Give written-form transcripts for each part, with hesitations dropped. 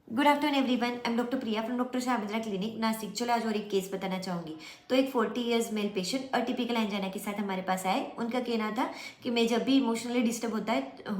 Good afternoon everyone, I am doctor Priya from doctor Shahbadra clinic Nashik. चलो आज और एक केस बताना चाहूँगी। तो एक 40 years male patient atypical angina के साथ हमारे पास आए। उनका कहना था कि मैं जब भी इमोशनली डिस्टर्ब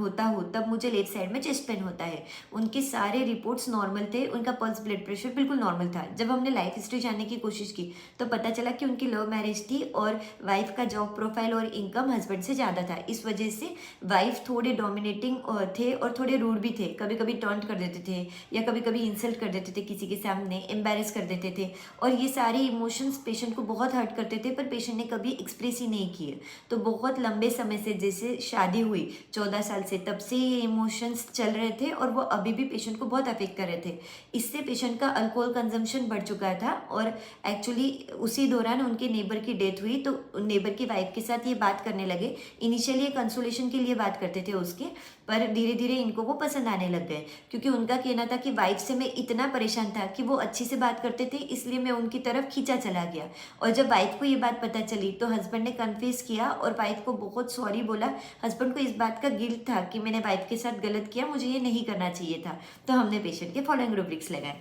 होता हूँ तब मुझे लेफ्ट साइड में चेस्ट पेन होता है। उनके सारे रिपोर्ट्स नॉर्मल थे, उनका पल्स ब्लड प्रेशर बिल्कुल नॉर्मल था। जब हमने लाइफ हिस्ट्री जानने की कोशिश की तो पता चला कि उनकी लव मैरिज थी और वाइफ का जॉब प्रोफाइल और इनकम हस्बैंड से ज़्यादा था। इस वजह से वाइफ थोड़े डोमिनेटिंग थे और थोड़े रूड भी थे। कभी कभी टॉन्ट कर देते थे या कभी कभी इंसल्ट कर देते थे, किसी के सामने एम्बेरस कर देते थे। और ये सारे इमोशंस पेशेंट को बहुत हर्ट करते थे, पर पेशेंट ने कभी एक्सप्रेस ही नहीं किए। तो बहुत लंबे समय से, जैसे शादी हुई 14 साल से, तब से ये इमोशंस चल रहे थे और वो अभी भी पेशेंट को बहुत अफेक्ट कर रहे थे। इससे पेशेंट का अल्कोहल कंजम्पशन बढ़ चुका था और एक्चुअली उसी दौरान उनके नेबर की डेथ हुई। तो नेबर की वाइफ के साथ ये बात करने लगे। इनिशियली ये कंसोलेशन के लिए बात करते थे उसके, पर धीरे धीरे इनको वो पसंद आने लग गए, क्योंकि उनका कहना था कि वाइफ से मैं इतना परेशान था कि वो अच्छी से बात करते थे, इसलिए मैं उनकी तरफ खींचा चला गया। और जब वाइफ को ये बात पता चली तो हस्बैंड ने कन्फेस किया और वाइफ को बहुत सॉरी बोला। हस्बैंड को इस बात का गिल्ट था कि मैंने वाइफ के साथ गलत किया, मुझे ये नहीं करना चाहिए था। तो हमने पेशेंट के फॉलोइंग रूब्रिक्स लगाए।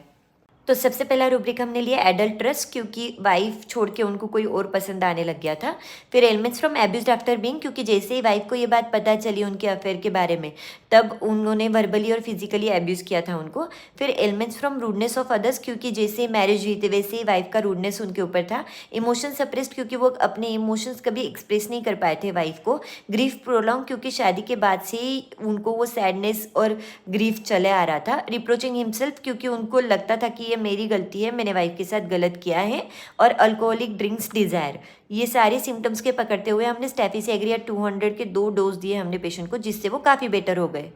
तो सबसे पहला रूब्रिक हमने लिया एडल्ट ट्रस्ट, क्योंकि वाइफ छोड़ के उनको कोई और पसंद आने लग गया था। फिर एलिमेंट्स फ्रॉम एब्यूज्ड आफ्टर बीइंग, क्योंकि जैसे ही वाइफ को ये बात पता चली उनके अफेयर के बारे में, तब उन्होंने वर्बली और फिजिकली एब्यूज़ किया था उनको। फिर elements from rudeness of others, क्योंकि जैसे मैरिज हुई थी वैसे ही वाइफ का रूडनेस उनके ऊपर था। इमोशन सप्रेस्ड, क्योंकि वो अपने इमोशंस कभी एक्सप्रेस नहीं कर पाए थे वाइफ को। ग्रीफ प्रोलॉन्ग, क्योंकि शादी के बाद से ही उनको वो सैडनेस और ग्रीफ चले आ रहा था। रिप्रोचिंग हिमसेल्फ, क्योंकि उनको लगता था कि ये मेरी गलती है, मैंने वाइफ के साथ गलत किया है। और अल्कोहलिक ड्रिंक्स डिज़ायर, ये सारे सिम्टम्स के पकड़ते हुए हमने स्टेफिसेग्रिया 200 के 2 डोज दिए हमने पेशेंट को, जिससे वो काफ़ी बेटर हो गए।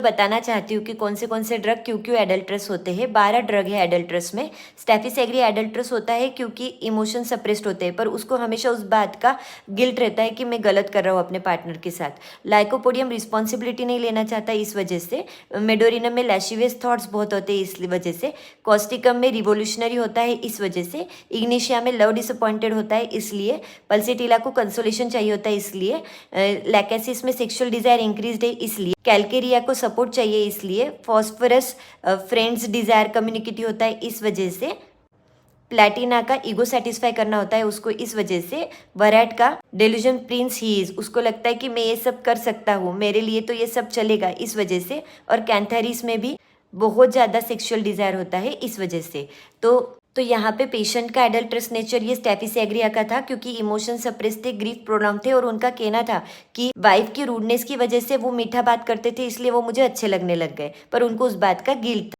बताना चाहती हूँ कि कौन से ड्रग क्यों क्यों एडल्ट्रस होते हैं। 12 ड्रग है एडल्ट्रस में। स्टेफिसेग्रिया एडल्ट्रस होता है क्योंकि इमोशन सप्रेस्ड होते हैं, पर उसको हमेशा उस बात का गिल्ट रहता है कि मैं गलत कर रहा हूँ अपने पार्टनर के साथ। लाइकोपोडियम रिस्पॉन्सिबिलिटी नहीं लेना चाहता, इस वजह से। मेडोरिनम में लैशिवियस थॉट्स बहुत होते हैं, इस वजह से। कॉस्टिकम में रिवोल्यूशनरी होता है, इस वजह से। इग्निशिया में लव डिसअपॉइंटेड होता है, इसलिए। पल्सेटिला को कंसोलेशन चाहिए होता है, इसलिए। लैकेसिस में सेक्सुअल डिजायर इंक्रीज्ड है, इसलिए। कैलकेरिया को सपोर्ट चाहिए, इसलिए। फॉस्फोरस फ्रेंड्स डिजायर कम्युनिकेटिव होता है, इस वजह से। प्लेटिना का ईगो सेटिस्फाई करना होता है उसको, इस वजह से। वराट का डेल्यूजन प्रिंस ही इज, उसको लगता है कि मैं ये सब कर सकता हूँ, मेरे लिए तो ये सब चलेगा, इस वजह से। और कैंथेरिस में भी बहुत ज़्यादा सेक्सुअल डिजायर होता है, इस वजह से। तो यहाँ पे पेशेंट का एडल्ट्रस नेचर ये स्टेफिसेग्रिया का था, क्योंकि इमोशन सप्रेस थे, ग्रीफ प्रोलॉन्ग थे, और उनका कहना था कि वाइफ की रूडनेस की वजह से वो मीठा बात करते थे, इसलिए वो मुझे अच्छे लगने लग गए, पर उनको उस बात का गिल्ट था।